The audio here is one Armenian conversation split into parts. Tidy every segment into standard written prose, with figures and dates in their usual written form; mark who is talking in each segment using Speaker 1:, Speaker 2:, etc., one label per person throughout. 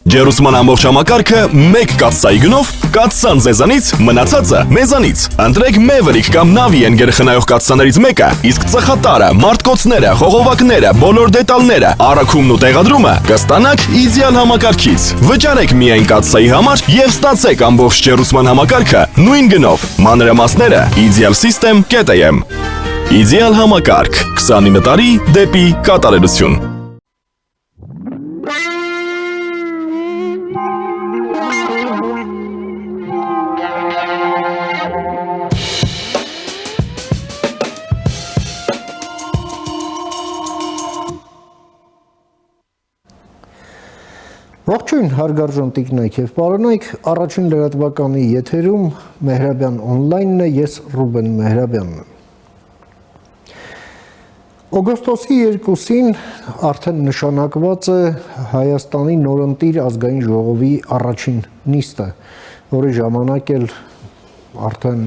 Speaker 1: Ջերուսման ամբողջ համակարգը մեկ կաթսայի գնով կաթսան ձեզանից, մնացածը մեզանից։ Ընտրեք Maverick կամ Navi ընկերխնայող կաթսաներից մեկը, իսկ ծխատարը, մարտկոցները, խողովակները, բոլոր դետալները, առաքումն ու տեղադրումը կստանաք իդեալ համակարգից։ Վճարեք միայն կաթսայի համար եւ ստացեք ամբողջ ջերուսման համակարգը նույն գնով։ Մանրամասները idealsystem.am Իդեալ համակարգ 29 տարի դեպի կատարելություն։
Speaker 2: Ողջույն հարգարժան տիկնայք եւ պարոնայք, առաջին լրատվականի եթերում Մեհրաբյան օնլայնն է, ես Ռուբեն Մեհրաբյանն եմ։ Օգոստոսի 2-ին արդեն նշանակված է Հայաստանի նորընտիր ազգային ժողովի առաջին նիստը, որի ժամանակ էլ արդեն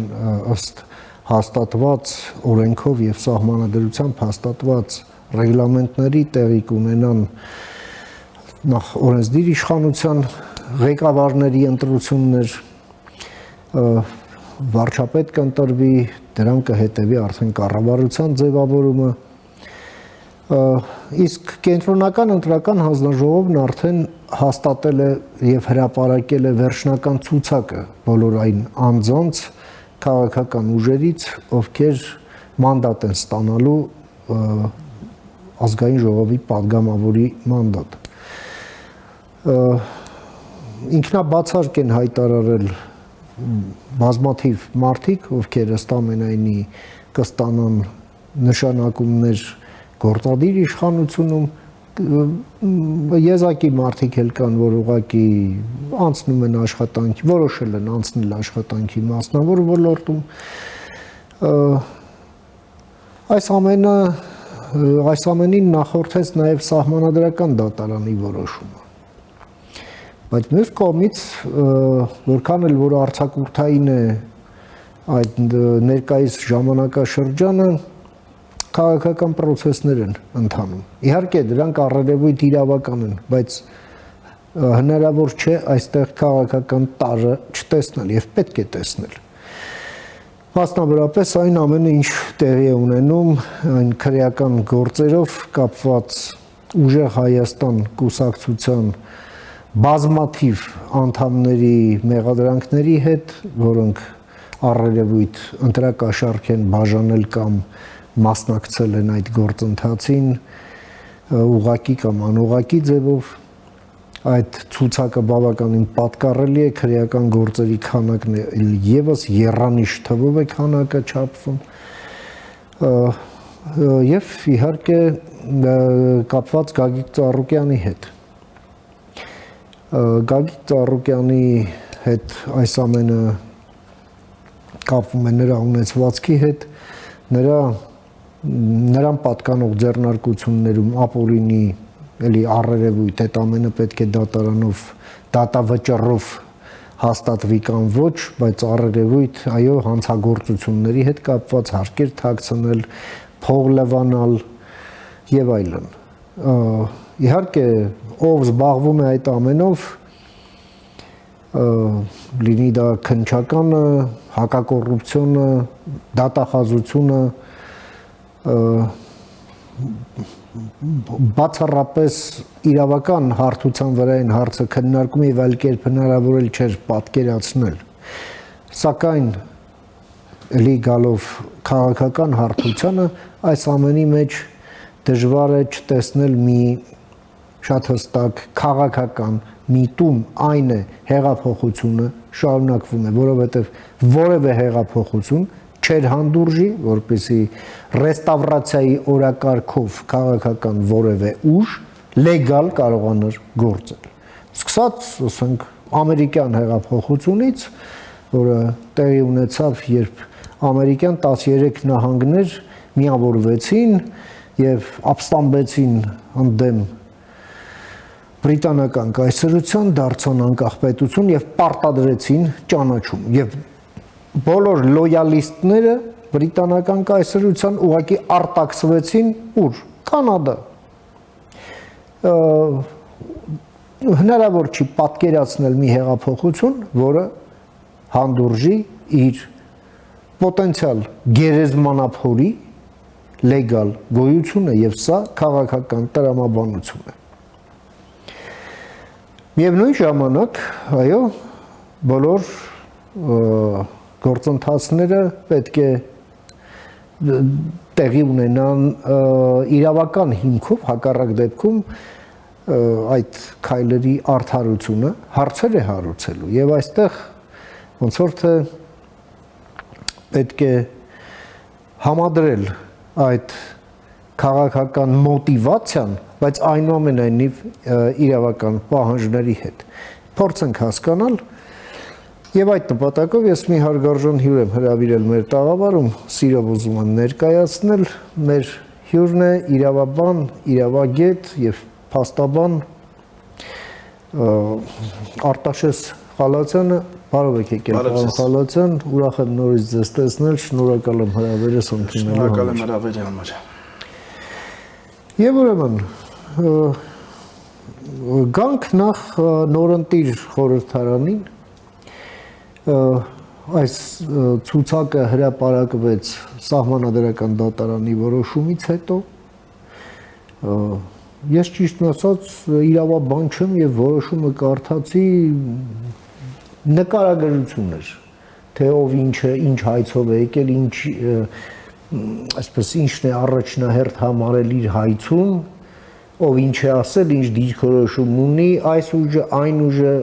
Speaker 2: ըստ հաստատված օրենքով եւ սահմանադրությամբ հաստատված ռեգլամենտների տեղի կունենան նախ օրենսդիր իշխանության ղեկավարների ընտրություններ, վարչապետ կընտրվի, դրան կհետևի արդեն կառավարության ձևավորումը, իսկ կենտրոնական ընտրական հանձնաժողովն արդեն հաստատել է եւ հրապարակել է վերջնական ցուցակը բոլոր այն անձանց քաղաքական ուժերից, ովքեր մանդատ են ստանալու ազգային ժողովի падգամավորի մանդատ։ Ինքնաբացարկ են հայտարարել բազմաթիվ մարդիկ, ովքեր ըստ ամենայնի կստանան նշանակումներ գործադիր իշխանությունում, եզակի մարդիկ էլ կան, որ ուղղակի անցնում են աշխատանքի, որոշել են անցնել աշխատանքի մասնավոր ոլորտում։ Այս ամենին նախորդեց նաև սահմանադրական դատարանի որոշումը։ Բայց մյուս կողմից, որքան էլ որ արձակուրդային է այդ ներկայիս ժամանակաշրջանը, քաղաքական պրոցեսներ են ընթանում։ Իհարկե, դրանք առերևույթ իրավական են, բայց հնարավոր չէ այստեղ քաղաքական տարրը չտեսնել եւ պետք է տեսնել։ Մասնավորապես այն ամենը, ինչ տեղի է ունենում այն քրեական գործերով կապված ուժեղ Հայաստան կուսակցության բազմաթիվ անդամների մեղադրանքների հետ, որոնք առերևույթ ընտրակաշառք են բաժանել կամ մասնակցել են այդ գործընթացին ուղղակի կամ անուղղակի ձևով, այդ ցուցակը բավականին պատկառելի է, քրեական գործերի քանակն եւս եռանիշ թվով է քանակը չափվում, եւ իհարկե կապված Գագիկ Ծառուկյանի հետ։ Գագիկ Ծառուկյանի հետ այս ամենը կապվում է նրա ունեցվածքի հետ, նրան պատկանող ձեռնարկություններում ապօրինի էլի առերևույթ այդ ամենը պետք է դատարանով դատավճռով հաստատվի կամ ոչ, բայց առերևույթ այո հանցագործությունների հետ կապված հարկեր թաքցնել, փող լվանալ եւ այլն։ Իհարկե ով զբաղվում է այդ ամենով, լինի դա քննչականը, հակակոռուպցիոնը, դատախազությունը, բացառապես իրավական հարթության վրա են հարցը քննարկում եւ այլ կերպ հնարավոր էլ չէր պատկերացնել։ Սակայն էլի գալով քաղաքական հարթությանը այս ամենի մեջ դժվար է չտեսնել մի շատ հստակ քաղաքական միտում, այն է հեղափոխությունը շարունակվում է, որովհետև որևէ հեղափոխություն չէր հանդուրժի, որպեսզի ռեստավրացիայի օրակարգով քաղաքական որևէ ուժ լեգալ կարողանար գործել։ Սկսած, ասենք, ամերիկյան հեղափոխությունից, որը տեղի ունեցավ, երբ ամերիկյան 13 նահանգներ միավորվեցին եւ ապստամբեցին ընդդեմ բրիտանական կայսրության, դարձան անկախ պետություն եւ պարտադրեցին ճանաչում եւ բոլոր լոյալիստները բրիտանական կայսրության ուղղակի արտաքսվեցին ուր կանադա հնարավոր չի պատկերացնել մի հեղափոխություն, որը հանդուրժի իր պոտենցիալ գերեզմանափորի լեգալ գոյությունը եւ սա քաղաքական տրամաբանություն է։ Միևնույն ժամանակ, այո, բոլոր գործընթացները պետք է տեղի ունենան իրավական հիմքով, հակառակ դեպքում այդ քայլերի արդարությունը հարցեր է հարուցելու եւ այստեղ ոնց որ թե պետք է համադրել այդ քաղաքական մոտիվացիան, բայց այնուամենայնիվ իրավական պահանջների հետ փորձենք հասկանալ եւ այդ նպատակով ես մի հարգարժան հյուր եմ հրավիրել մեր տաղավարում, սիրով ուզում եմ ներկայացնել մեր հյուրն է իրավաբան, իրավագետ եւ փաստաբան Արտաշես Խալացյանը, բարով եք եկել պարոն Խալացյան, ուրախ եմ նորից ձեզ տեսնել, շնորհակալ եմ հրավերս ընդունելու համար։
Speaker 3: Շնորհակալ եմ հրավերի համար։
Speaker 2: Եվ ուրեմն գանք նախ նորընտիր խորհրդարանին այս ցուցակը հրապարակվեց Սահմանադրական դատարանի որոշումից հետո ես ճիշտն ասած իրավաբան չեմ եւ որոշումը կարդացի նկարագրություն էր թե ով ինչ հայցով է եկել ինչ այսպես ինչն է առաջնահերթ համարել իր հայցում ով ինչ է ասել ինչ դիրքորոշում ունի այս ուժը այն ուժը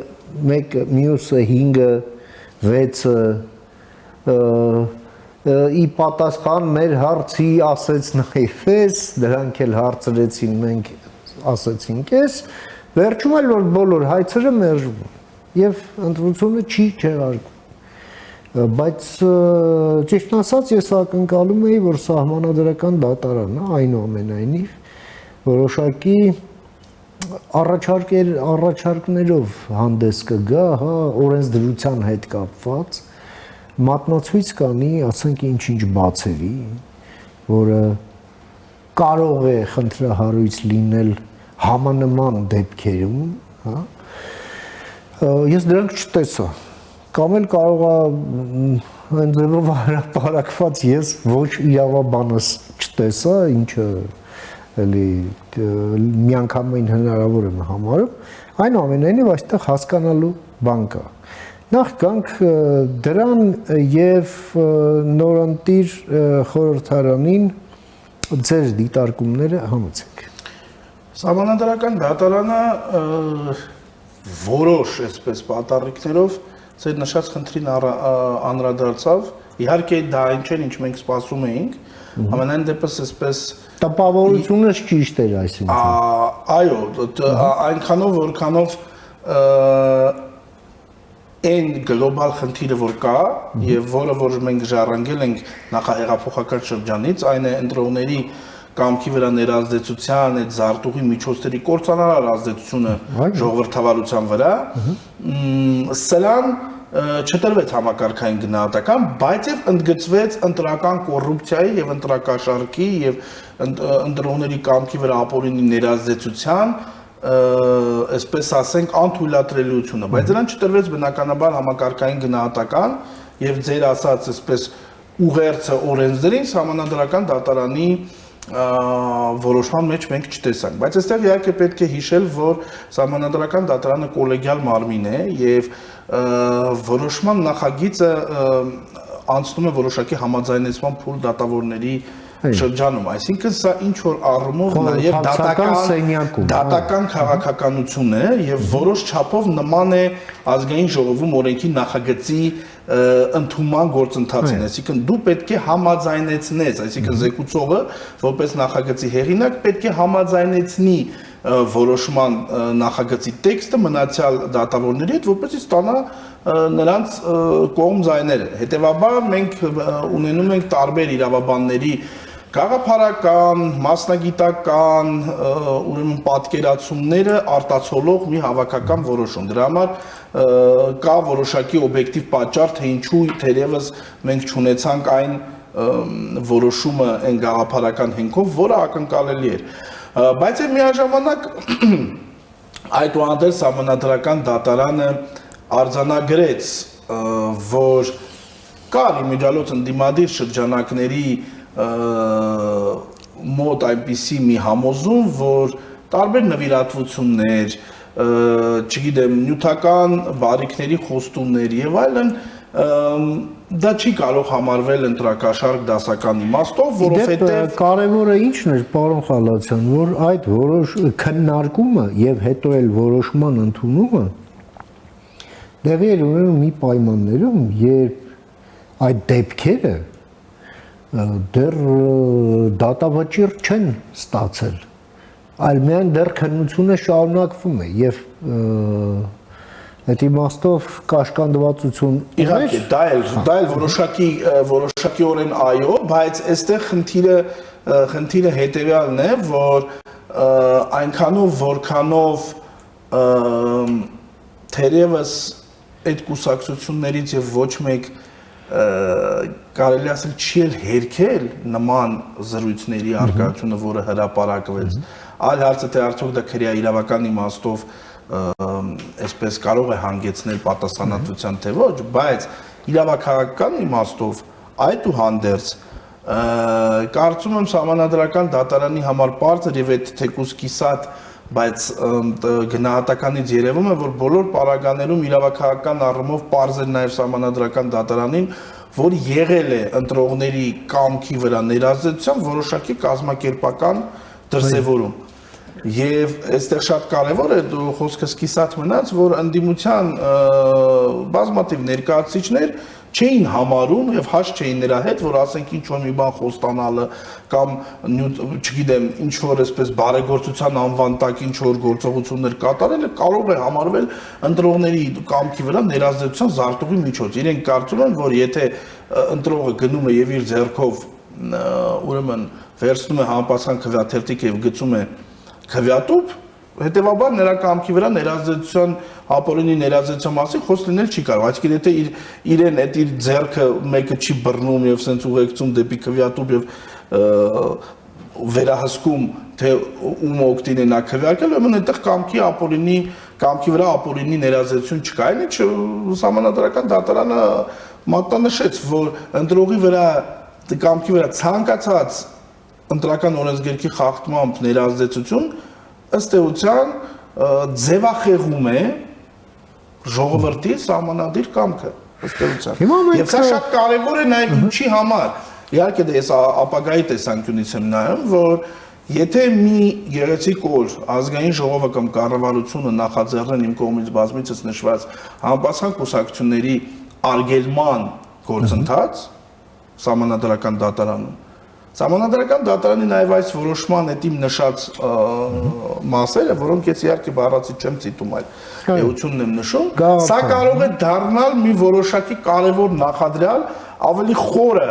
Speaker 2: մեկը մյուսը 5-ը 6-ը ի պատասխան մեր հարցի ասեց նաև էս դրանք էլ հարցրեցին մենք ասացինք էս վերջում էլ որ բոլոր հայցերը մերժվում եւ ընտրությունը չի չեղարկվում բայց ճիշտ ասած ես ակնկալում էի որ Սահմանադրական դատարանը այնուամենայնիվ որոշակի առաջարկներով հանդես կգա, հա, օրենսդրության հետ կապված մատնացույց կանի, ասենք ինչ-ինչ բացերի, որը կարող է խնդրահարույց լինել համանման դեպքերում, հա։ Ես դրանք չտեսա, կամ էլ կարող է այն ձևով հրապարակված ես ոչ իրավաբանս չտեսա, ինչը էլի միանգամայն հնարավոր եմ համարում, այնուամենայնիվ այստեղ հասկանալու բան կա։ Նախ գանք դրան եւ նորընտիր խորհրդարանին ձեր դիտարկումները համեցեք։
Speaker 3: Սահմանադրական դատարանը որոշ այսպես պատառիկներով ձեր նշած խնդրին անդրադարձավ։ Իհարկե դա այն չէ, ինչ մենք սպասում էինք, ամենայն դեպս այսպես
Speaker 2: տպավորությունը ճիշտ էր այսինքն։
Speaker 3: Այո, այնքանով որքանով այն գլոբալ խնդիրը որ կա եւ որը որ մենք ժառանգել ենք նախահեղափոխական շրջանից, այն է ընտրողների կամքի վրա ներազդեցության, այդ զարտուղի միջոցների կործանարար ազդեցությունը ժողովրդավարության վրա, սրան չտրվեց համակարգային գնահատական, բայց եւ ընդգծվեց ընտրական կոռուպցիայի եւ ընտրակաշառքի եւ ընտրողների կամքի վրա ապօրինի ներազդեցության, այսպես ասենք, անթույլատրելիությունը, բայց դրան չտրվեց բնականաբար համակարգային գնահատական եւ ձեր ասած այսպես ուղերձը օրենսդրին Սահմանադրական դատարանի որոշման մեջ մենք չտեսանք, բայց այստեղ իհարկե պետք է հիշել, որ Սահմանադրական դատարանը կոլեգիալ մարմին է եւ որոշման նախագիծը անցնում է որոշակի համաձայնեցման փուլ դատավորների շրջանում, այսինքն սա ինչ որ առումով նաև դատական քաղաքականություն է եւ որոշ չափով նման է ազգային ժողովում օրենքի նախագծի ընդունման գործընթացին, այսինքն դու պետք է համաձայնեցնես, այսինքն զեկուցողը որպես նախագծի հեղինակ պետք է համաձայնեցնի որոշման նախագծի տեքստը մնացյալ դատավորների հետ, որպեսզի ստանա նրանց կողմ ձայները։ Հետևաբար մենք ունենում ենք տարբեր իրավաբանների գաղափարական, մասնագիտական, ուրեմն պատկերացումները արտացոլող մի հավաքական որոշում։ Դրա համար կա որոշակի օբյեկտիվ պատճառ, թե ինչու թերևս մենք չունեցանք այն որոշումը այն գաղափարական հենքով, որը ակնկալելի էր։ Բայց միաժամանակ Այդուհանդերձ Սահմանադրական դատարանը արձանագրեց, որ կար իմիջիալոց ընդդիմադիր շրջանակների մոտ այնպիսի մի համոզում, որ տարբեր նվիրատվություններ, չգիտեմ, նյութական բարիքների խոստումներ եւ այլն դա չի կարող համարվել ընտրակաշարք դասական իմաստով, որովհետեւ
Speaker 2: կարևորը ինչն էր, պարոն Խալացյան, որ այդ որոշ քննարկումը եւ հետո էլ որոշման ընդունումը դեղի էր ունենում մի պայմաններում, երբ այդ դեպքերը դեռ դատավճիռ չեն ստացել, այլ միայն դեռ քննությունը շարունակվում է եւ այդ իմաստով կաշկանդվածություն
Speaker 3: իհարկե դա էլ որոշակիորեն այո, բայց այստեղ խնդիրը հետեւյալն է, որ այնքանով որքանով թերևս այդ կուսակցություններից եւ ոչ մեկ կարելի ասել չի էլ հերքել նման զրույցների արկայությունը, որը հրապարակվեց, այլ հարցը թե արդյոք դա քրեա իրավական իմաստով այսպես կարող է հանգեցնել պատասխանատվության թե ոչ, բայց իրավաքաղաքական իմաստով այդուհանդերձ կարծում եմ Սահմանադրական դատարանի համար բարձր եւ այդ թեկուզ կիսատ, բայց գնահատականից երևում է, որ բոլոր պարագաներում իրավաքաղաքական առումով բարձր է նաեւ Սահմանադրական դատարանին, որ եղել է ընտրողների կամքի վրա ներազդեցության որոշակի կազմակերպական դրսևորում։ Եվ այստեղ շատ կարևոր է դու խոսքս կիսատ մնաց, որ ընդդիմության բազմաթիվ ներկայացուցիչներ չէին համարում եւ հաշ չէին նրա հետ, որ ասենք ինչ որ մի բան խոստանալը կամ չգիտեմ ինչ որ այսպես բարեգործության անվան տակ ինչ որ գործողություններ կատարելը կարող է համարվել ընտրողների կամքի վրա ներազդեցության զարտուղի միջոց։ Իրենք կարծում են, որ եթե ընտրողը գնում է եւ իր ձեռքով ուրեմն վերցնում է համապատասխան քվեաթերթիկ եւ գցում է քվեատուփ, հետեւաբար նրա կամքի վրա ներազդեցության ապօրինի ներազդեցության մասին խոսք լինել չի կարող, այսինքն եթե իրեն այդ իր ձեռքը մեկը չի բռնում եւ սենց ուղեկցում դեպի քվեատուփ եւ վերահսկում թե ում օգտին է նա քվեարկել, ուրեմն այդտեղ կամքի վրա ապօրինի ներազդեցություն չկա, այնինչ Սահմանադրական դատարանը մատնանշեց, որ ընտրողի վրա կամքի վրա ցանկացած ընտրական օրենսգրքի խախտմամբ ներազդեցություն ըստ էության ձևախեղում է ժողովրդի սահմանադիր կամքը ըստ էության։ Եվ սա շատ կարևոր է նաև ինչի համար։ Իհարկե դա ես ապագայի տեսանկյունից եմ նայում, որ եթե մի գեղեցիկ օր ազգային ժողովը կամ կառավարությունը նախաձեռնեն իմ կողմից բազմիցս նշված համապատասխան կուսակցությունների արգելման գործընթաց Սահմանադրական դատարանում, Սահմանադրական դատարանի նաև այս որոշման այդ իմ նշած մասերը, որոնք ես իհարկե բառացի չեմ ցիտում, այլ էությունն եմ նշում, սա կարող է դառնալ մի որոշակի կարևոր նախադրյալ ավելի խորը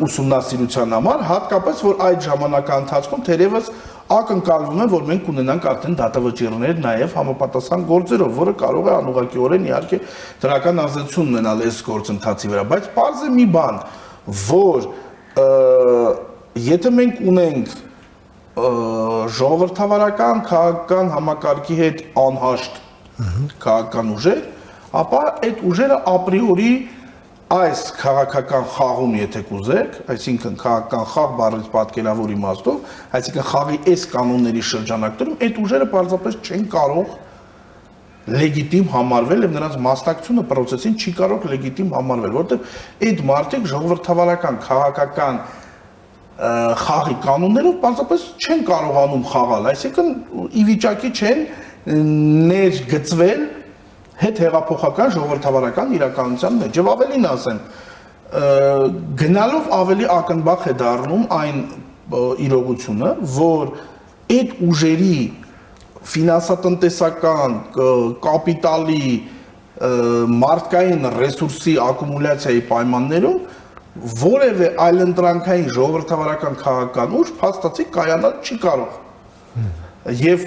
Speaker 3: ուսումնասիրության համար, հատկապես որ այդ ժամանակահատվածում թերևս ակնկալվում է, որ մենք ունենանք արդեն դատավճիռներ նաև համապատասխան գործերով, որը կարող է անուղղակիորեն իհարկե դրական ազդեցություն ունենալ այս գործընթացի վրա, բայց պարզ է մի բան, որ եթե մենք ունենք ժողովրդավարական քաղաքական համակարգի հետ անհաշտ քաղաքական ուժեր, ապա այդ ուժերը ապրիորի այս քաղաքական խաղում, եթե կուզեք, այսինքն քաղաքական խաղ բառից պատկերավոր իմաստով, այսինքն խաղի այս կանոնների շրջանակներում այդ ուժերը պարզապես չեն կարող լեգիտիմ համարվել եւ նրանց մասնակցությունը process-ին չի կարող լեգիտիմ համարվել, որովհետեւ այդ մարդիկ ժողովրդավարական քաղաքական խաղի կանոններով պարզապես չեն կարողանում խաղալ, այսինքն ի վիճակի չեն ներգծվել հետ հեղափոխական ժողովրդավարական իրականության մեջ։ Եվ ավելին ասեմ, գնալով ավելի ակնբախ է դառնում այն իրողությունը, որ այդ ուժերի ֆինանսատնտեսական, կապիտալի, մարդկային ռեսուրսի ակումուլյացիայի պայմաններում որևէ այլընտրանքային ժողովրդավարական քաղաքական ուժ փաստացի կայանալ չի կարող։ Եվ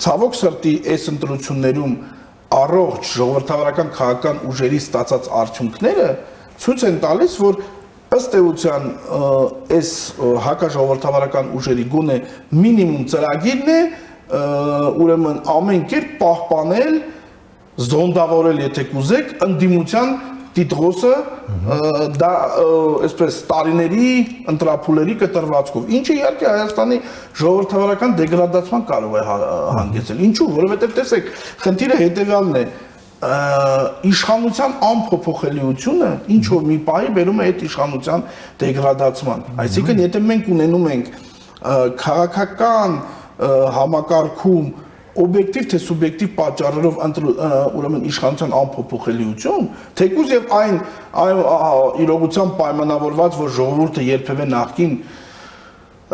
Speaker 3: ցավոք սրտի այս ընտրություններում առողջ ժողովրդավարական քաղաքական ուժերի ստացած արդյունքները ցույց են տալիս, որ ըստ էության այս հակաժողովրդավարական ուժերի գոնե մինիմում ծրագիրն է ուրեմն ամեն կերպ պահպանել, զոնդավորել, եթե կուզեք, ընդդիմության տիտղոսը դա այսպես տարիների ընտրափուլերի կտրվածքով, ինչը իհարկե Հայաստանի ժողովրդավարական դեգրադացման կարող է հանգեցնել։ Ինչու՞, որովհետև տեսեք, խնդիրը հետևյալն է, իշխանության անփոփոխելիությունը ինչ որ մի պահի բերում է այդ իշխանության դեգրադացման։ Այսինքն, եթե մենք ունենում ենք քաղաքական համակարգում օբյեկտիվ թե սուբյեկտիվ պատճառերով ուրեմն իշխանության անփոփոխելիություն, թեկուզ եւ այն իրողությամբ պայմանավորված, որ ժողովուրդը երբևէ նախկին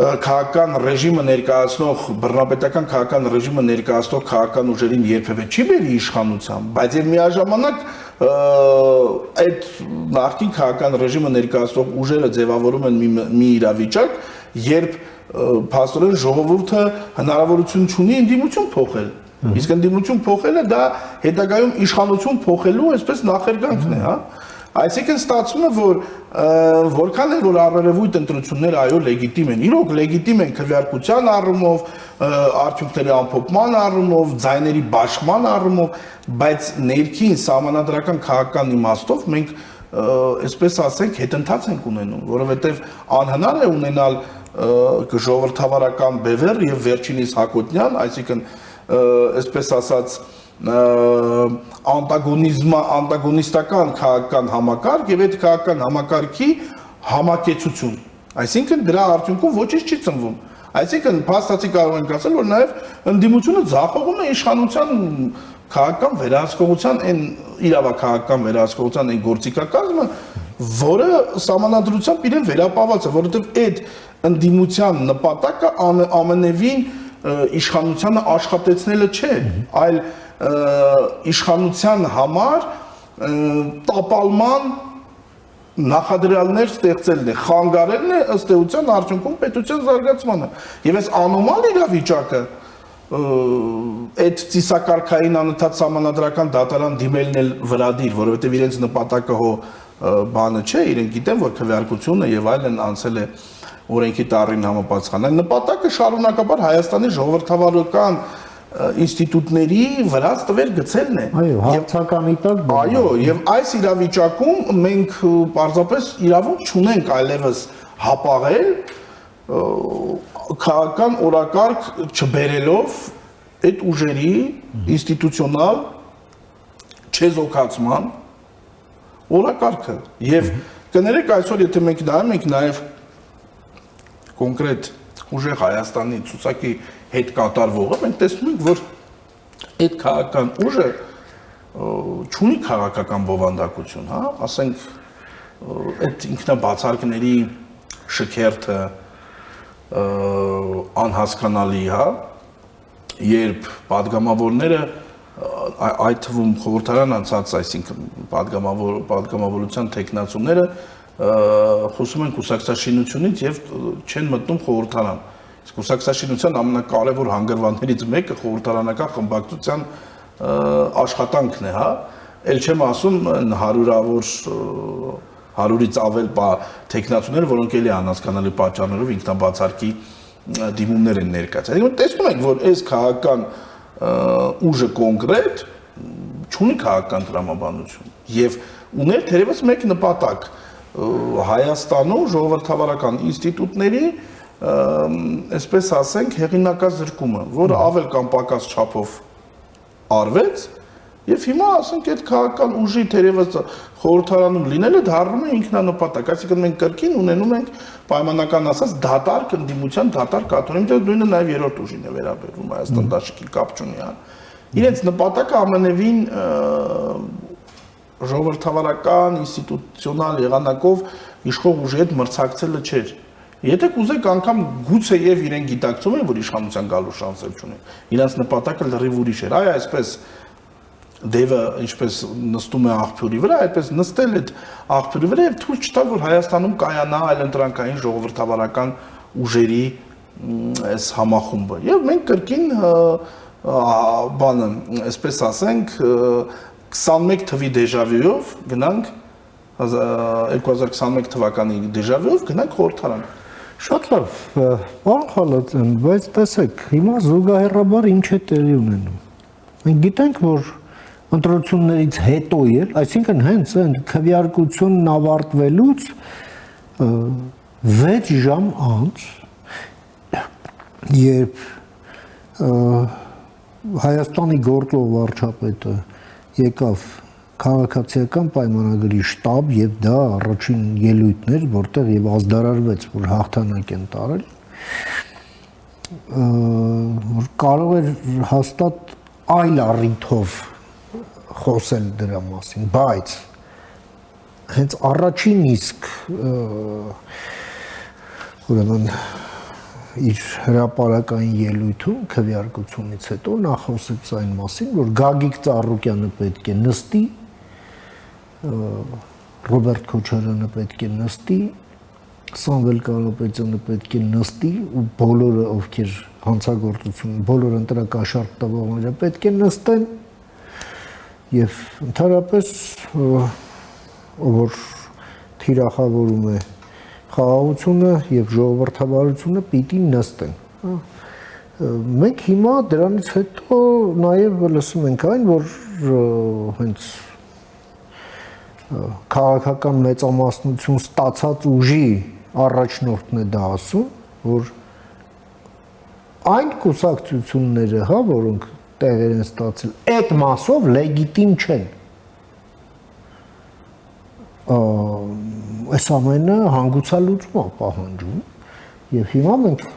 Speaker 3: քաղաքական ռեժիմը ներկայացնող բռնապետական քաղաքական ռեժիմը ներկայացնող քաղաքական ուժերին երբևէ չի բերի իշխանության, բայց եւ միաժամանակ այդ նախկին քաղաքական ռեժիմը ներկայացնող ուժերը ձևավորում են մի իրավիճակ, երբ փաստորեն ժողովուրդը հնարավորություն ունի ընդդիմություն փոխել։ Իսկ ընդդիմություն փոխելը դա հետագայում իշխանություն փոխելու այսպես նախերգանքն է, հա։ Այսինքն ստացվում է, որ որքան էլ որ առերևույթ ընտրությունները այո լեգիտիմ են, իրոք լեգիտիմ են քվեարկության առումով, արդյունքների ամփոփման առումով, ձայների բաշխման առումով, բայց ներքին սահմանադրական քաղաքական իմաստով մենք այսպես ասենք հետընթաց ենք ունենում, որովհետև անհնար է ունենալ ժողովրդավարական բևեռ եւ վերջինիս Հակոբյան, այսինքն այսպես ասած անտագոնիստական քաղաքական համակարգ եւ այդ քաղաքական համակարգի համակեցություն, այսինքն դրա արդյունքում ոչինչ չի ծնվում, այսինքն փաստացի կարող ենք ասել, որ նաեւ ընդդիմությունը ձախողում է իշխանության քաղաքական վերահսկողության այն իրավաքաղաքական վերահսկողության այն գործիքակազմը, որը սահմանադրությամբ իրեն վերապահված է, որովհետեւ այդ ընդդիմության նպատակը ամենևին իշխանությանը աշխատեցնելը չէ, այլ իշխանության համար տապալման նախադրյալներ ստեղծելն է, խանգարելն է ըստ էության արդյունքում պետության զարգացմանը։ Եվ այս անոմալ իրավիճակը այդ ծիսակարգային անընդհատ սահմանադրական դատարան դիմելն էլ վրադիր, որովհետև իրենց նպատակը հո բանը չէ, իրենք գիտեն, որ քվեարկությունը եւ այլն անցել է օրենքի տառին համապատասխան։ Այն նպատակը շարունակաբար Հայաստանի ժողովրդավարական ինստիտուտների վրա տվեր գցելն է։
Speaker 2: Այո, հարցականի տակ։
Speaker 3: Այո, եւ այս իրավիճակում մենք պարզապես իրավունք չունենք այլևս հապաղել քաղաքական օրակարգ չբերելով այդ ուժերի ինստիտուցիոնալ չեզոքացման օրակարգը։ Եվ կներեք այսօր եթե մենք նայում ենք նաեւ կոնկրետ ուժեղ Հայաստանի ցուցակի հետ կատարվողը, մենք տեսնում ենք, որ այդ քաղաքական ուժը չունի քաղաքական բովանդակություն, հա, ասենք այդ ինքնաբացարկների շքերթը անհասկանալի, հա, երբ падգամավորները այդ թվում խորհրդարան անցած, այսինքն падգամավորության տեխնացուները խոսում են կուսակցաշինությունից եւ չեն մտնում խորհրդարան։ Իսկ կուսակցաշինության ամենակարևոր հանգրվաններից մեկը խորհրդարանական խմբակցության աշխատանքն է, հա։ Էլ չեմ ասում 100-ավոր 100-ից ավել տեխնացուներ, որոնք էլի անհասկանալի պատճառներով ինքնաբացարկի դիմումներ են ներկայացրել։ Այսինքն տեսնում ենք, որ այս քաղաքական ուժը կոնկրետ չունի քաղաքական տրամաբանություն եւ ուներ թերևս մեկ նպատակ Հայաստանում ժողովրդավարական ինստիտուտների այսպես ասենք հեղինակազրկումը, որը ավել կամ պակաս չափով արվեց եւ հիմա ասենք այդ քաղաքական ուժի թերևս խորհրդարանում լինելը դառնում է ինքնանպատակ, այսինքն մենք կրկին ունենում ենք պայմանական ասած դատարկ ընդդիմության դատարկ կաթողիկը, նույնը նաեւ երրորդ ուժին է վերաբերվում Հայաստան դաշնքի կապ չունի, հա։ Իրենց նպատակը ամենևին ժողովրդավարական ինստիտուցիոնալ եղանակով իշխող ուժի հետ մրցակցելը չէր։ Եթե կուզեք անգամ գուցե եւ իրեն գիտակցում են, որ իշխանության գալու շանսեր չունեն։ Իրանց նպատակը լրիվ ուրիշ էր։ Այ այսպես դևը ինչպես նստում է աղբյուրի վրա, այդպես նստել այդ աղբյուրի վրա եւ թույլ չտալ, որ Հայաստանում կայանա այլընտրանքային ժողովրդավարական ուժերի այս համախումբը։ Եվ մենք կրկին բանը, այսպես ասենք, 21 թվի դեժավյուով գնանք 2021 թվականի դեժավյուով գնանք խորհրդարան։
Speaker 2: Շատ լավ, պարոն Խալաթյան, բայց տեսեք, հիմա զուգահեռաբար ինչ է տեղի ունենում։ Մենք գիտենք, որ ընտրություններից հետո էլ, այսինքն հենց այն քվեարկությունն ավարտվելուց 6 ժամ անց, երբ Հայաստանի գործող վարչապետը եկավ քաղաքացիական պայմանագրի շտաբ եւ դա առաջին ելույթն էր, որտեղ եւ ազդարարվեց, որ հաղթանակ են տարել, որ կարող էր հաստատ այլ առիթով խոսել դրա մասին, բայց հենց առաջին իսկ ուրեմն իր հրապարակային ելույթում քվեարկությունից հետո նա խոսեց այն մասին, որ Գագիկ Ծառուկյանը պետք է նստի, Ռոբերտ Քոչարյանը պետք է նստի, Սամվել Կարապետյանը պետք է նստի ու բոլորը ովքեր հանցագործություն, բոլոր ընտրակաշառք տվողները պետք է նստեն եւ ընդհանրապես որ թիրախավորում է խաղաղությունը եւ ժողովրդավարությունը պիտի նստեն։ Մենք հիմա դրանից հետո նաեւ լսում ենք այն, որ հենց քաղաքական մեծամասնություն ստացած ուժի առաջնորդն է դա ասում, որ այն կուսակցությունները, հա, որոնք տեղեր են ստացել, այդ մասով լեգիտիմ չեն։ Այս ամենը հանգուցալուծում է պահանջում եւ հիմա մենք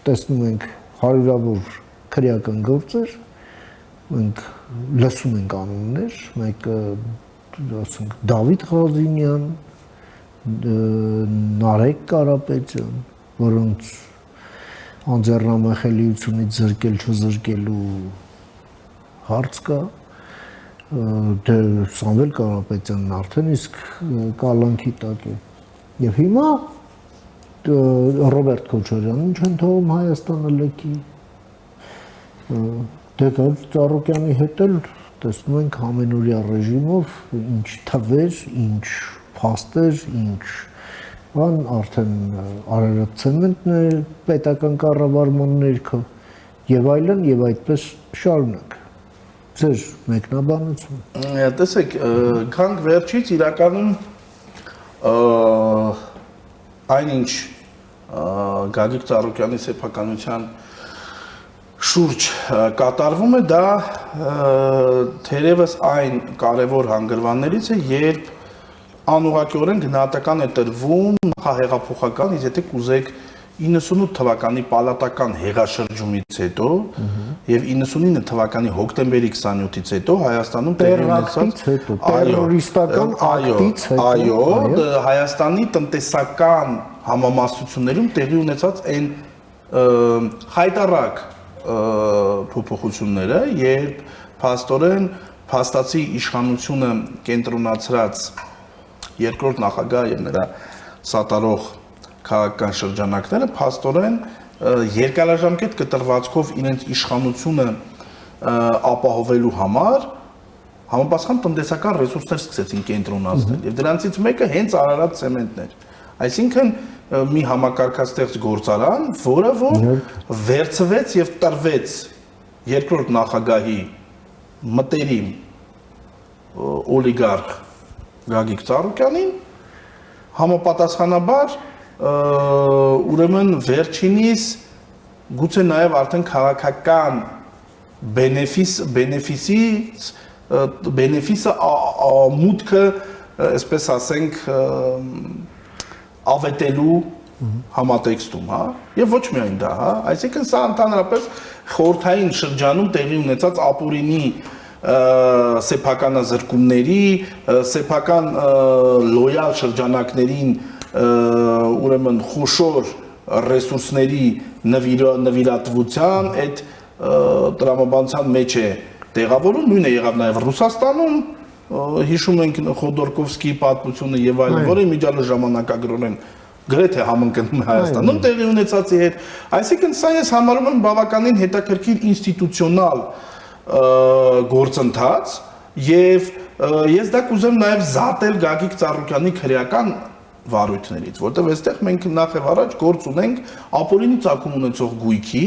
Speaker 2: տեսնում ենք հարյուրավոր քրեական գործեր, մենք լսում ենք անուններ, մեկը ասենք Դավիթ Ղազինյան, Նարեկ Կարապետյան, որոնց անձեռնամխելիությունից զրկել չզրկելու հարց կա, դե Սամվել Կարապետյանն արդեն իսկ կալանքի տակ է։ Եվ հիմա Ռոբերտ Քոչարյանին չեն թողում Հայաստանը լքի։ Դե Ծառուկյանի հետ էլ տեսնում ենք ամենօրյա ռեժիմով ինչ թվեր, ինչ փաստեր, ինչ բան արդեն Արարատ ցեմենտն է պետական կառավարման ներքո եւ այլն եւ այդպես շարունակ։ Ձեր մեկնաբանությունը։
Speaker 3: Տեսեք, քանք վերջից իրականում այնինչ Գագիկ Ծառուկյանի սեփականության շուրջ կատարվում է, դա թերևս այն կարևոր հանգրվաններից է, երբ անուղղակիորեն գնահատական է տրվում նախահեղափոխական, իսկ եթե կուզեք 98 թվականի պալատական հեղաշրջումից հետո եւ 99 թվականի հոկտեմբերի 27-ից հետո Հայաստանում տեղի ունեցած
Speaker 2: տերորիստական ակտից հետո
Speaker 3: այո, Հայաստանի տնտեսական համամասնություններում տեղի ունեցած այն խայտարակ փոփոխությունները, երբ փաստորեն փաստացի իշխանությունը կենտրոնացրած երկրորդ նախագահ եւ նրա սատարող քաղաքական շրջանակները փաստորեն երկարաժամկետ կտրվածքով իրենց իշխանությունը ապահովելու համար համապատասխան տնտեսական ռեսուրսներ սկսեցին կենտրոնացնել եւ դրանցից մեկը հենց Արարատ ցեմենտն էր, այսինքն մի համակարգաստեղծ գործարան, որը որ վերցվեց եւ տրվեց երկրորդ նախագահի մտերիմ օլիգարխ Գագիկ Ծառուկյանին համապատասխանաբար ուրեմն վերջինիս գուցե նաև արդեն քաղաքական բենեֆիսը մուտքը, այսպես ասենք, ավետելու համատեքստում, հա, եւ ոչ միայն դա, հա, այսինքն սա ընդհանրապես խորհրդային շրջանում տեղի ունեցած ապուրինի սեփականազրկումների, սեփական լոյալ շրջանակներին ուրեմն խոշոր ռեսուրսների նվիրատվության այդ տրամաբանության մեջ է տեղավորում, նույնը եղավ նաև Ռուսաստանում, հիշում ենք Խոդորկովսկիի պատմությունը եւ այլն, որը միջալը ժամանակագրորեն գրեթե համընկնում է Հայաստանում տեղի ունեցածի հետ, այսինքն սա ես համարում եմ բավականին հետաքրքիր ինստիտուցիոնալ գործընթաց եւ ես դա կուզեմ նաեւ զատել Գագիկ Ծառուկյանի քրեական վարույթներից, որտեղ այստեղ մենք նախ եւ առաջ գործ ունենք ապօրինի ծագում ունեցող գույքի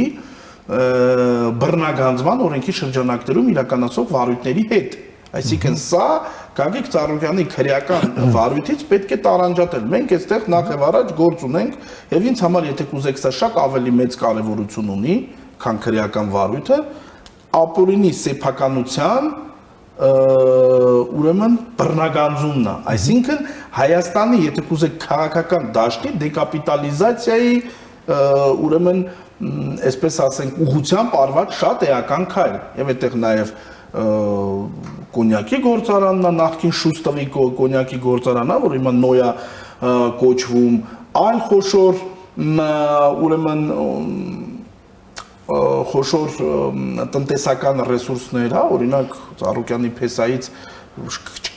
Speaker 3: բռնագանձման օրենքի շրջանակներում իրականացող վարույթների հետ։ Այսինքն սա Գագիկ Ծառուկյանի քրեական վարույթից պետք է տարանջատել։ Մենք այստեղ նախ եւ առաջ գործ ունենք եւ ինձ համար եթե կուզեք սա շատ ավելի մեծ կարեւորություն ունի, քան քրեական վարույթը, ապօրինի սեփականության ուրեմն բռնագանձումն է, այսինքն Հայաստանի, եթե կուզեք քաղաքական դաշտի դեկապիտալիզացիայի ուրեմն այսպես ասենք ուղղությամբ արված շատ էական քայլ, եւ այդտեղ նաեւ կոնյակի գործարանն է, նախկին Շուստովի կոնյակի գործարանն է, որ հիմա Նոյա կոչվում, այլ խոշոր ուրեմն խոշոր տնտեսական ռեսուրսներ, հա, օրինակ Ծառուկյանի փեսայից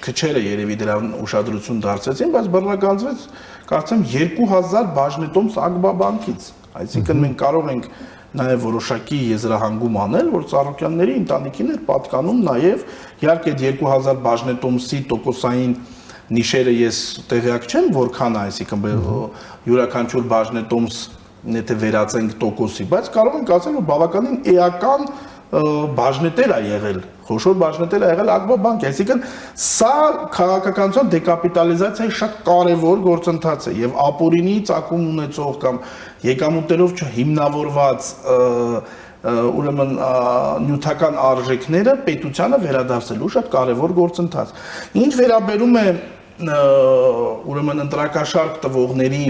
Speaker 3: քչերը երևի դրան ուշադրություն դարձեցին, բայց բռնագանձվեց կարծեմ 2000 բաժնետոմս Ագբա բանկից, այսինքն մենք կարող ենք նաև որոշակի եզրահանգում անել, որ Ծառուկյանների ընտանիքին էր պատկանում նաև իհարկե 2000 բաժնետոմսի տոկոսային նիշերը ես տեղյակ չեմ, որքան է, այսինքն յուրաքանչյուր բաժնետոմս եթե վերածենք տոկոսի, բայց կարող ենք ասել, որ բավականին էական բաժնետեր է եղել, խոշոր բաժնետեր է եղել Ագբա բանկի, այսինքն սա քաղաքականության դեկապիտալիզացիայի շատ կարևոր գործընթաց է եւ ապօրինի ծագում ունեցող կամ եկամուտերով չհիմնավորված ուրեմն նյութական արժեքները պետությանը վերադարձելու շատ կարևոր գործընթաց։ Ինչ վերաբերում է ուրեմն ընտրակաշարք տվողների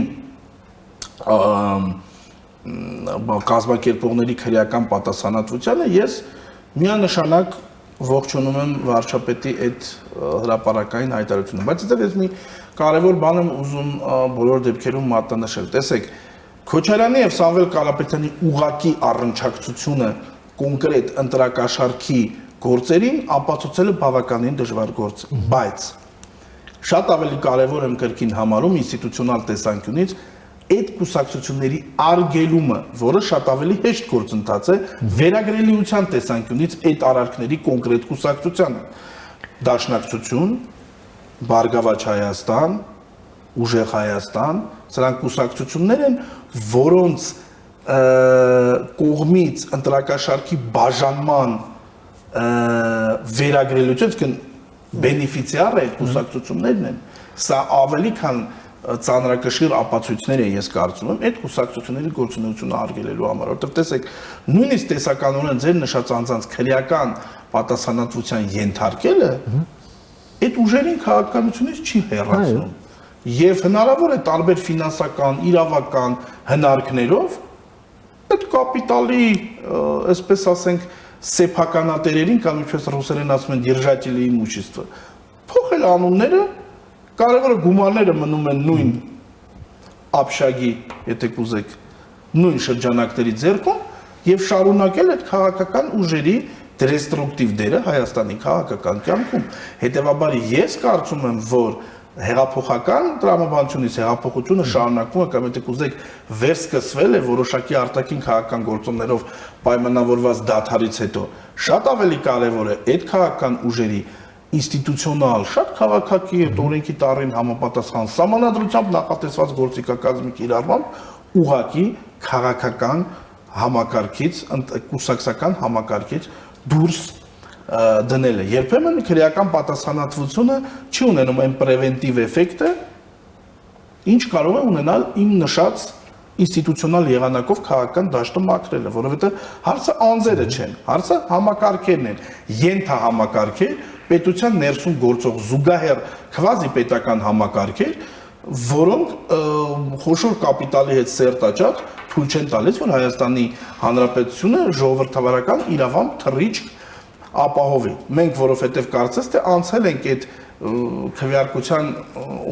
Speaker 3: կազմակերպողների քրեական պատասխանատվությանը ես միանշանակ ողջունում եմ վարչապետի այդ հրապարակային հայտարարությունը, բայց այստեղ ես մի կարևոր բան եմ ուզում բոլոր դեպքերում մատնանշել։ Տեսեք, Քոչարյանի եւ Սամվել Կարապետյանի ուղակի առնչակցությունը կոնկրետ ընտրակաշարքի գործերին ապացուցելը բավականին դժվար գործ է, բայց շատ ավելի կարևոր եմ կրկին համարում ինստիտուցիոնալ տեսանկյունից այդ կուսակցությունների արգելումը, որը շատ ավելի հեշտ գործընթաց է, վերագրելիության տեսանկյունից այդ արարքների կոնկրետ կուսակցությանը։ Դաշնակցություն, Բարգավաճ Հայաստան, Ուժեղ Հայաստան, սրանք կուսակցություններ են, որոնց կողմից ընտրակաշարքի բաժանման վերագրելիություն, բենեֆիցիարը այդ կուսակցություններն են, սա ավելի քան ծանրակշիռ ապացույցներ է ես կարծում եմ այդ կուսակցությունների գործունեությունը արգելելու համար, որտեղ տեսեք, նույնիսկ տեսականորեն ձեր նշած անձանց քրեական պատասխանատվության ենթարկելը այդ ուժերին քաղաքականությունից չի հեռացնում եւ հնարավոր է տարբեր ֆինանսական, իրավական հնարքներով այդ կապիտալի, այսպես ասենք, սեփականատերերին կամ ինչպես ռուսերեն ասում են դիրժատելի իմущество փոխել անունները կարևորը գումարները մնում են նույն ապշագի, եթե կուզեք, նույն շրջանակների ձեռքում եւ շարունակել այդ քաղաքական ուժերի դեստրուկտիվ դերը Հայաստանի քաղաքական կյանքում։ Հետևաբար ես կարծում եմ, որ հեղափոխական տրամաբանությունից հեղափոխությունը շարունակվում է կամ եթե կուզեք վերսկսվել է որոշակի արտաքին քաղաքական գործոններով պայմանավորված դադարից հետո։ Շատ ավելի կարևոր է այդ քաղաքական ուժերի ինստիտուցիոնալ, շատ քաղաքակի այդ օրենքի տառին համապատասխան սահմանադրությամբ նախատեսված գործիքակազմի կիրառմամբ ուղղակի քաղաքական համակարգից, կուսակցական համակարգից դուրս դնելը։ Երբեմն քրեական պատասխանատվությունը չի ունենում այն պրևենտիվ էֆեկտը, ինչ կարող է ունենալ իմ նշած ինստիտուցիոնալ եղանակով քաղաքական դաշտը մաքրելը, որովհետև հարցը անձերը չեն, հարցը համակարգերն են, ենթահամակարգեր, պետության ներսում գործող զուգահեռ քվազի պետական համակարգեր, որոնք խոշոր կապիտալի հետ սերտ աճած թույլ չեն տալիս, որ Հայաստանի Հանրապետությունը ժողովրդավարական իրավամբ թռիչք ապահովի։ Մենք որովհետև կարծես թե անցել ենք այդ քվեարկության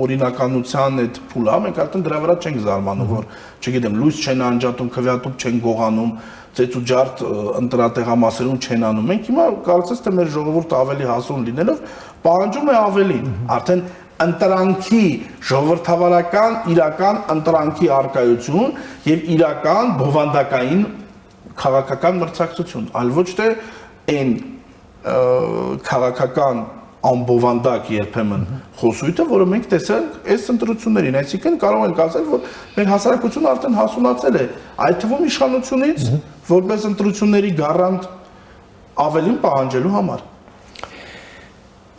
Speaker 3: օրինականության այդ փուլը, մենք արդեն դրա վրա չենք զարմանում, որ չգիտեմ, լույս չեն անջատում, քվեատուփ չեն գողանում, ծեծ ու ջարդ ընտրատեղամասերում չեն անում։ Մենք հիմա կարծես թե մեր ժողովուրդը ավելի հասուն լինելով պահանջում է ավելին, արդեն ընտրանքի ժողովրդավարական իրական ընտրանքի արկայություն եւ իրական բովանդակային քաղաքական մրցակցություն, այլ ոչ թե այն քաղաքական ամբովանդակ երբեմն խոսույթը, որը մենք տեսանք այս ընտրություններին, այսինքն կարող ենք ասել, որ մեր հասարակությունը արդեն հասունացել է այդ թվում իշխանությունից, որպես ընտրությունների գարանտ ավելին պահանջելու համար։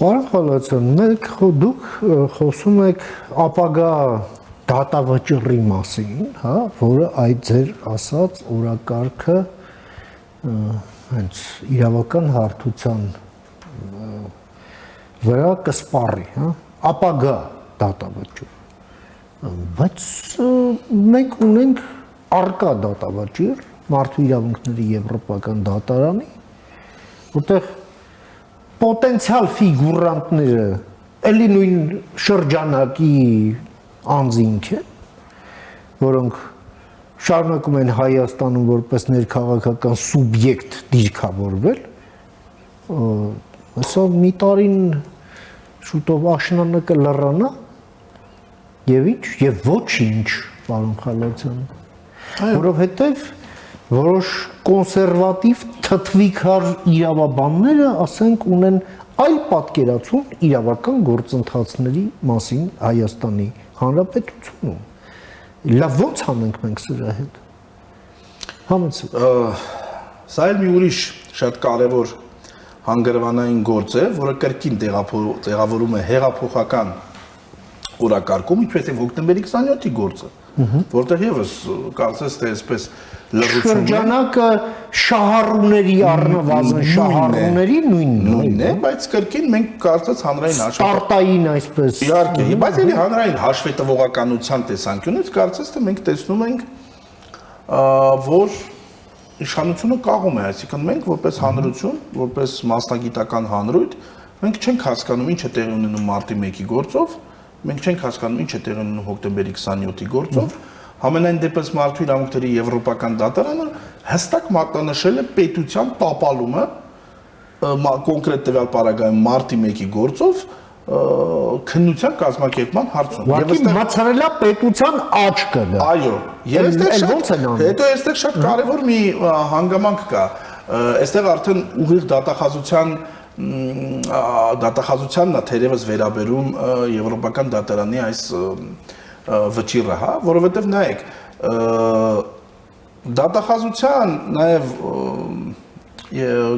Speaker 2: Պարոն Խալացյան, դուք խոսում եք ապագա դատավճռի մասին, հա, որը այդ ձեր ասած օրակարգը հենց իրավական հարթության վրա կսպառի, հա, ապագա դատավճիռ։ Բայց մենք ունենք առկա դատավճիռ մարդու իրավունքների եվրոպական դատարանի, որտեղ պոտենցիալ ֆիգուրանտները էլի նույն շրջանակի անձինք են, որոնք շարունակում են Հայաստանում որպես ներքաղաքական սուբյեկտ դիրքավորվել, հեսա մի տարին շուտով աշնանը կլռանա, եւ ինչ, եւ ոչինչ, պարոն Խալացյան, որովհետեւ որոշ կոնսերվատիվ թթվիկար իրավաբանները, ասենք, ունեն այլ պատկերացում իրավական գործընթացների մասին Հայաստանի Հանրապետությունում։ Լավ ո՞նց անենք մենք սրա հետ։ Համեցեք։
Speaker 3: Սա էլ մի ուրիշ շատ կարևոր հանգրվանային գործ է, որը կրկին տեղավորում է հեղափոխական օրակարգում, ինչպես է հոկտեմբերի 27-ի գործը, որտեղ եւս կարծես թե այսպես լրություն
Speaker 2: շրջանակը շահառուների առնվազն շահառուների նույնն
Speaker 3: է, բայց կրկին մենք կարծես հանրային
Speaker 2: Սպարտային այսպես
Speaker 3: իհարկե, բայց էլի հանրային հաշվետվողականության տեսանկյունից կարծես թե մենք տեսնում ենք, որ իշխանությունը կաղում է, այսինքն մենք որպես հանրություն, որպես մասնագիտական հանրույթ, մենք չենք հասկանում ինչ է տեղի ունենում մարտի 1-ի գործով, մենք չենք հասկանում ինչ է տեղի ունենում հոկտեմբերի 27-ի գործով, համենայն դեպս մարդու իրավունքների եվրոպական դատարանը հստակ մատնանշել է պետության տապալումը կոնկրետ տվյալ պարագայում մարտի 1-ի գործով քննության կազմակերպման հարցում։
Speaker 2: Ուղղակի մացրելա պետության աչքը։
Speaker 3: Այո, եւ հետո այստեղ շատ կարևոր մի հանգամանք կա։ Այստեղ արդեն ուղիղ դատախազությանն է թերևս վերաբերում եվրոպական դատարանի այս վճիռը, հա, որովհետեւ նայեք, դատախազության նաեւ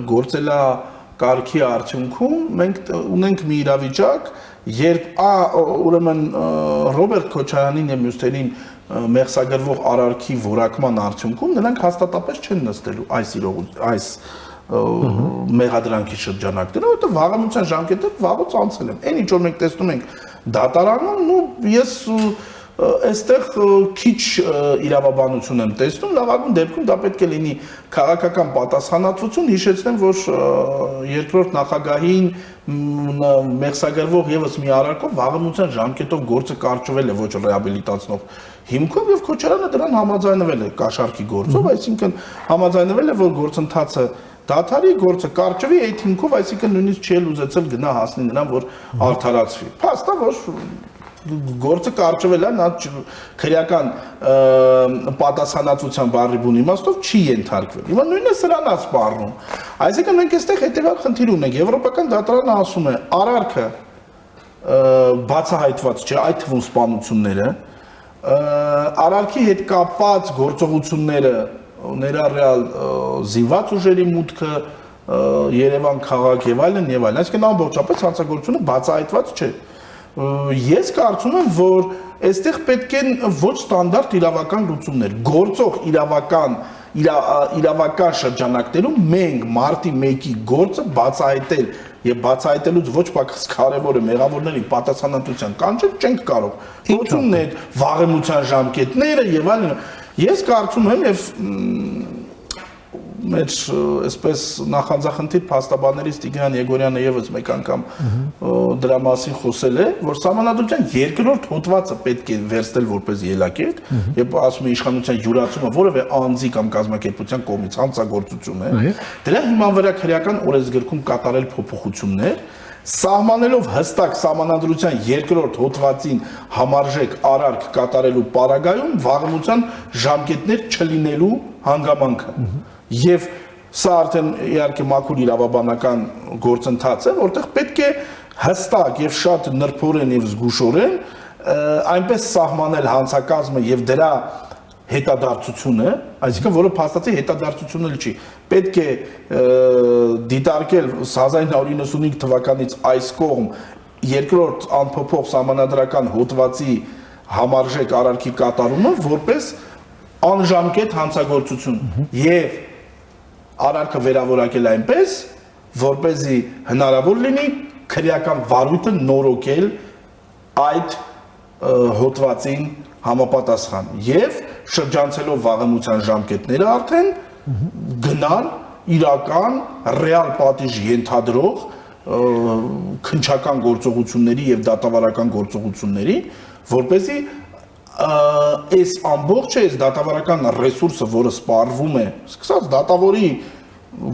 Speaker 3: գործելա կարգի արդյունքում մենք ունենք մի իրավիճակ, երբ ուրեմն Ռոբերտ Քոչարյանին եւ մյուսներին մեղսագրվող արարքի որակման արդյունքում նրանք հաստատապես չեն նստելու այս մեղադրանքի շրջանակներում, որովհետեւ վաղամության ժամկետները վաղուց անցել են։ Այն ինչ որ մենք տեսնում ենք դատարանում, ես այստեղ քիչ իրավաբանություն եմ տեսնում, լավագույն դեպքում դա պետք է լինի քաղաքական պատասխանատվություն, հիշեցնեմ, որ երկրորդ նախագահին մեղսագրվող եւս մի արարքով վաղամության ժամկետով գործը կարճվել է ոչ ռեաբիլիտացնող հիմքով եւ Քոչարյանը դրան համաձայնվել է կաշառքի գործով, այսինքն համաձայնվել է, որ գործընթացը դադարի գործը կարճվի այդ հիմքով, այսինքն նույնիսկ չի ուզեցել գնա հասնի նրան, որ արդարացվի։ Փաստա որ գործը կարճվել է, նա քրեական պատասխանատվության բառի բուն իմաստով չի ենթարկվել։ Հիմա նույնը սրան է սպառնում։ Այսինքն մենք այստեղ հետևյալ խնդիր ունենք։ Եվրոպական դատարանը ասում է, արարքը բացահայտված չէ, այդ թվում սպանությունները, արարքի հետ կապված գործողությունները, ներառյալ զինված ուժերի մուտքը Երևան քաղաք եւ այլն եւ այլն, այսինքն ամբողջապես հանցագործությունը բացահայտված չէ։ Ես կարծում եմ, որ այստեղ պետք են ոչ ստանդարտ իրավական լուծումներ, գործող իրավական շրջանակներում մենք մարտի 1-ի գործը բացահայտել եւ բացահայտելուց ոչ պակաս կարեւորը մեղավորների պատասխանատվության կանչել չենք կարող։ Գործուններ, վաղեմության ժամկետները եւ այլն։ Ես կարծում եմ եւ մեր այսպես նախանձախնդիր փաստաբաններից Տիգրան Եգորյանը եւս մեկ անգամ դրա մասին խոսել է, որ Սահմանադրության երկրորդ հոդվածը պետք է վերստել որպես ելակետ, եւ ասում է իշխանության յուրացումը որևէ անձի կամ կազմակերպության կողմից հանցագործություն է, դրա հիման վրա քրեական օրենսգրքում կատարել փոփոխություններ, սահմանելով հստակ Սահմանադրության երկրորդ հոդվածին համարժեք արարք կատարելու պարագայում վաղեմության ժամկետներ չլինելու հանգամանքը։ Եվ սա արդեն իհարկե մաքուր իրավաբանական գործընթաց է, որտեղ պետք է հստակ եւ շատ նրբորեն եւ զգուշորեն այնպես սահմանել հանցակազմը եւ դրա հետադարձությունը, այսինքն որը փաստացի հետադարձությունը չի։ Պետք է դիտարկել 1995 թվականից այս կողմ երկրորդ անփոփոխ սահմանադրական հոդվածի համարժեք արարքի կատարումը որպես անժամկետ հանցագործություն եւ արարքը վերավորակել այնպես, որպեսզի հնարավոր լինի քրեական վարույթը նորոգել այդ հոդվածին համապատասխան եւ շրջանցելով վաղեմության ժամկետները արդեն գնալ իրական ռեալ պատիժ ենթադրող քննչական գործողությունների եւ դատավարական գործողությունների, որպեսզի այս ամբողջ այս դատավարական ռեսուրսը, որը սպառվում է, սկսած դատավորի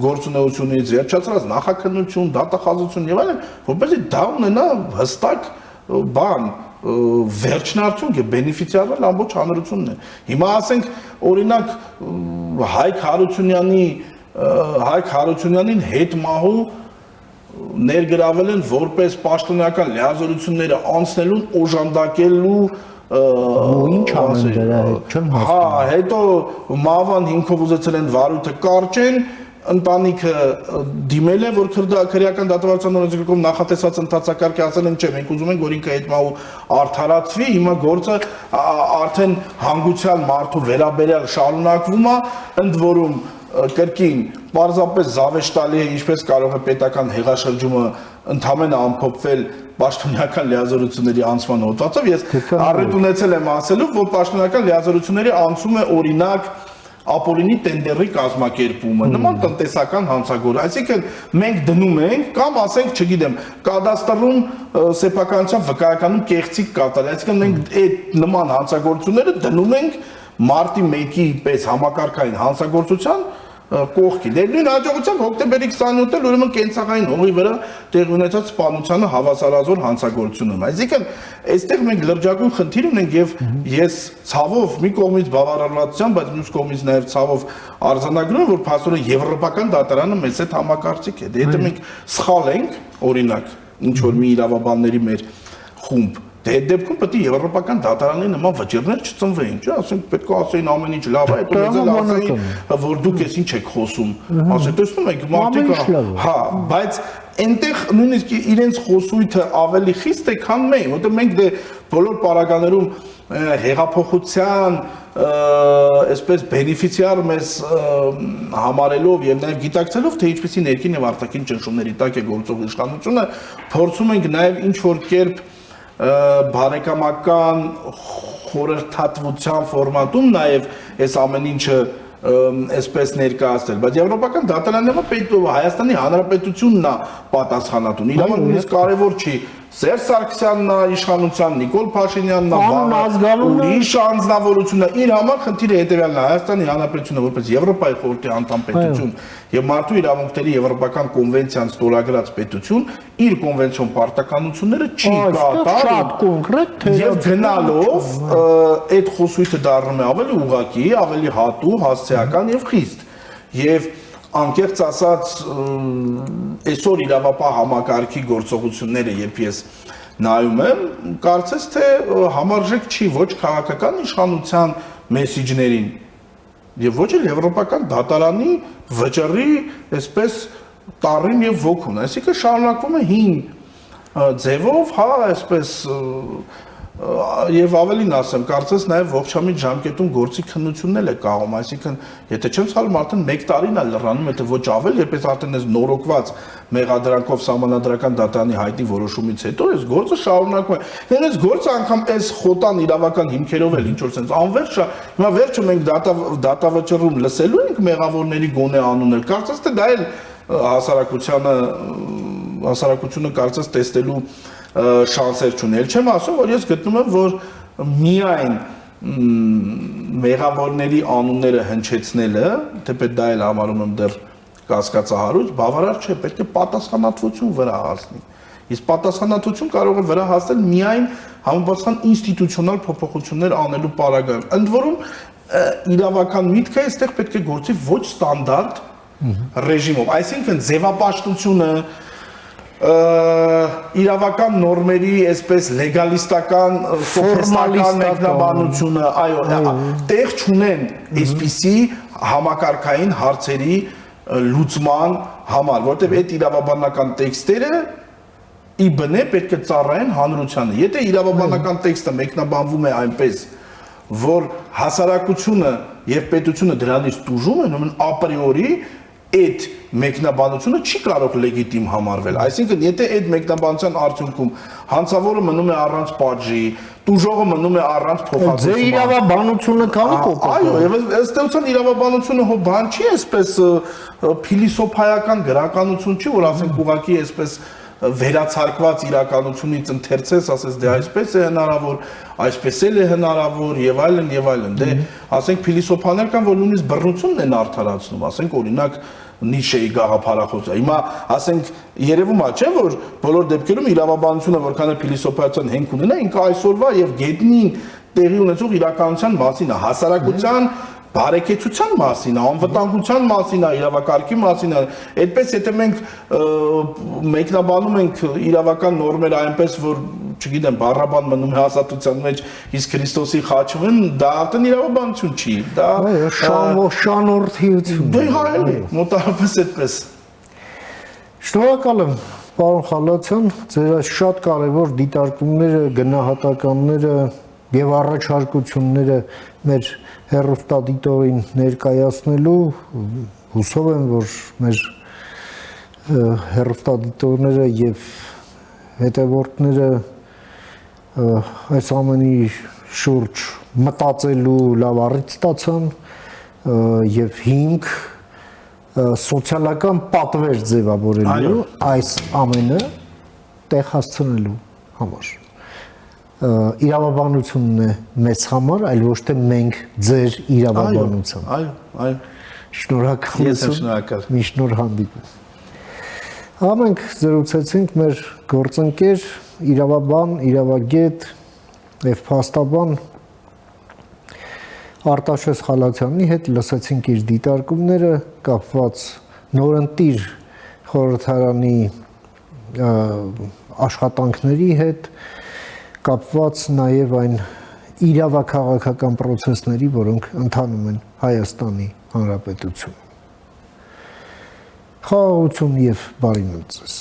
Speaker 3: գործունեությունից վերջացրած նախաքննություն, դատախազություն եւ այլն, որպեսզի դա ունենա հստակ բան վերջնարդյունք է, բենեֆիցիարն ամբողջ հանրությունն է։ Հիմա ասենք օրինակ Հայկ Հարությունյանին հետ մահու ներգրավել են որպես պաշտոնական լիազորությունները անցնելուն օժանդակելու
Speaker 2: ինչ անեն դրա հետ չեմ հասկանում։
Speaker 3: Հա, հետո մահվան հիմքով ուզեցել են վարույթը կարճեն, ընտանիքը դիմել է, որ քրեական դատավարության օրենսգրքում նախատեսված ընթացակարգի ասել են, չէ, մենք ուզում ենք, որ ինքը հետմահու արդարացվի, հիմա գործը արդեն հանգուցյալ մարդու վերաբերյալ շարունակվում է, ընդ որում կրկին պարզապես զավեշտալի է, ինչպես կարող է պետական հեղաշրջումը ընդհանրապես ամփոփվել պաշտոնական լիազորությունների անցման հոդվածով։ Ես առիթ ունեցել եմ ասելու, որ պաշտոնական լիազորությունների անցում է օրինակ ապօրինի տենդերի կազմակերպումը, նման տնտեսական հանցագործ, այսինքն մենք դնում ենք կամ ասենք, չգիտեմ, կադաստրում սեփականության վկայականում կեղծիք կատարել, այսինքն մենք այդ նման հանցագործությունները դնում ենք մարտի 1-ի պես համակարգային հանցագործության կողքի։ Դե նույն հաջողությամբ հոկտեմբերի 27-ը ուրեմն կենցաղային հողի վրա տեղի ունեցած սպանությանը հավասարազոր հանցագործությունում։ Այսինքն այստեղ մենք լրջագույն խնդիր ունենք եւ ես ցավով մի կողմից բավարարվածությամբ, բայց մյուս կողմից նաեւ ցավով արձանագրում եմ, որ փաստորեն եվրոպական դատարանը մեծ այդ համակարգիք է։ Դե եթե մենք սխալ ենք, օրինակ, ինչ որ մի իրավաբանների մեր խումբ, դե այդ դեպքում պետք է եվրոպական դատարանի նման վճիռներ չծնվեին, չէ՞, ասենք պետք է ասեին ամեն ինչ լավ է, հետո մեզ էլ ասեին, որ դուք էս ինչ եք խոսում։ Ասեք, տեսնում եք, մարդիկ, հա, բայց այնտեղ նույնիսկ իրենց խոսույթը ավելի խիստ է, քան մենք, որտեղ մենք դե բոլոր պարագաներում հեղափոխության այսպես բենեֆիցիար մեզ համարելով եւ նաեւ գիտակցելով, թե ինչպեսի ներքին եւ արտաքին ճնշումների տակ է գործող իշխանությունը, փորձում ենք նաեւ ինչ որ կերպ բարեկամական խորհրդատվության ֆորմատում նաև այս ամեն ինչը այսպես ներկայացնել, բայց եվրոպական դատարանը Հայաստանի Հանրապետությունն է պատասխանատուն։ Իր համար նույնիսկ կարևոր չի Սերժ Սարգսյանն է իշխանության, Նիկոլ Փաշինյանն է, ուրիշ անձնավորությունն է։ Իր համար խնդիրը հետևյալն է, Հայաստանի Հանրապետությունը որպես Եվրոպայի խորհրդի անդամ պետություն եւ մարդու իրավունքների եվրոպական կոնվենցիան ստորագրած պետություն իր կոնվենցիոն պարտականությունները չի կատարում եւ գնալով այդ խոսույթը դառնում է ավելի ուղղակի, ավելի հատուկ, հասցեական եւ խիստ։ Եվ անկեղծ ասած այսօր իրավապահ համակարգի գործողությունները երբ ես նայում եմ, կարծես թե համարժեք չի ոչ քաղաքական իշխանության մեսիջներին եւ ոչ էլ եվրոպական դատարանի վճռի այսպես տառին եւ ոգուն, այսինքն շարունակվում է հին ձևով, հա, այսպես եւ ավելին ասեմ, կարծես նաեւ ողջամիտ ժամկետում գործի քննությունն էլ է կաղում, այսինքն եթե չեմ սխալվում, արդեն 1 տարին է լրանում, եթե ոչ ավել, երբ ես արդեն այս նորոգված մեղադրանքով սահմանադրական դատարանի հայտնի որոշումից հետո այս գործը շարունակվում է։ Դեռ այս գործը անգամ այս խոտան իրավական հիմքերով էլ ինչ որ sense անվերջ է։ Հիմա վերջը մենք դատավճռում լսելու ենք մեղավորների գոնե անուններ, կարծես թե դա էլ հասարակությունը կարծես տեսնելու շանսեր չունել։ Չեմ ասում, որ ես գտնում եմ, որ միայն մեղավորների անունները հնչեցնելը, թեպետ դա էլ համարում եմ դեռ կասկածահարույց, բավարար չէ, պետք է պատասխանատվություն վրա հասնի։ Իսկ պատասխանատվություն կարող է վրա հասնել միայն համապատասխան ինստիտուցիոնալ փոփոխություններ անելու պարագայում։ Ընդ որում իրավական միտքը այստեղ պետք է գործի ոչ ստանդարտ ռեժիմով, այսինքն ձևապաշտությունը իրավական նորմերի այսպես լեգալիստական ֆորմալիստական մեկնաբանությունը, այո, տեղ չունեն այսպիսի համակարգային հարցերի լուծման համար, որտեղ այդ իրավաբանական տեքստերը ի բնե պետք է ծառայեն հանրությանը։ Եթե իրավաբանական տեքստը մեկնաբանվում է այնպես, որ հասարակությունը եւ պետությունը դրանից տուժում են, ուրեմն ապրիորի այդ մեկնաբանությունը չի կարող լեգիտիմ համարվել։ Այսինքն, եթե այդ մեկնաբանության արդյունքում հանցավորը մնում է առանց պատժի, տուժողը մնում է առանց փոխհատուցման։
Speaker 2: Ձեր իրավաբանությունը քանի կողմ։
Speaker 3: Այո, եւ ըստ էության իրավաբանությունը հո բան չի, այսպես փիլիսոփայական գրականություն չի, որ ասենք ուղակի այսպես վերացարկված իրականությունից ընթերցես, ասես դե այսպես է հնարավոր, այսպես էլ է հնարավոր եւ այլն եւ այլն։ Դե ասենք փիլիսոփաներ կան, որ նույնիսկ բռնությունն են արդարացնում, ասենք օրինակ Նիշեի գաղափարախոսը։ Հիմա ասենք երևում է, չէ՞, որ բոլոր դեպքերում իրավաբանությունը որքան է փիլիսոփայության հենք ունենա, ինքը այսօրվա եւ գետնին տեղի ունեցող իրականության մասին է, հասարակության բարեկեցության մասին, անվտանգության մասին, իրավակարգի մասին, այդպես եթե մենք մեկնաբանում ենք իրավական նորմերը այնպես, որ չգիտեմ, բառաբան մնում է հասարակության մեջ, իսկ Քրիստոսի խաչում են, դա արդեն իրավաբանություն չի, դա
Speaker 2: շանորդիություն։
Speaker 3: Դե հայելի, մոտավորապես այդպես։
Speaker 2: Շնորհակալ եմ, պարոն Խալացյան, ձեր այս շատ կարևոր դիտարկումները, գնահատականները եւ առաջարկությունները մեր հեռուստադիտողին ներկայացնելու հուսով եմ, որ մեր հեռուստադիտողները եւ հետևորդները այս ամենի շուրջ մտածելու լավ առիթ ստացան եւ հիմք սոցիալական պատվեր ձևավորելու այս ամենը տեղ հասցնելու համար իրավաբանությունն է մեծ համար, այլ ոչ թե մենք ձեր իրավաբանությամբ։
Speaker 3: Այո։
Speaker 2: Շնորհակալություն։ Միշտ նոր հանդիպում։ Մենք զրուցեցինք մեր գործընկեր, իրավաբան, իրավագետ եւ փաստաբան Արտաշես Խալացյանի հետ, լսեցինք իր դիտարկումները կապված նորընտիր խորհրդարանի աշխատանքների հետ, կապված նաև այն իրավաքաղաքական process-ների, որոնք ընթանում են Հայաստանի Հանրապետությունում։ Խաղաղություն եւ բարի մնաք ձեզ։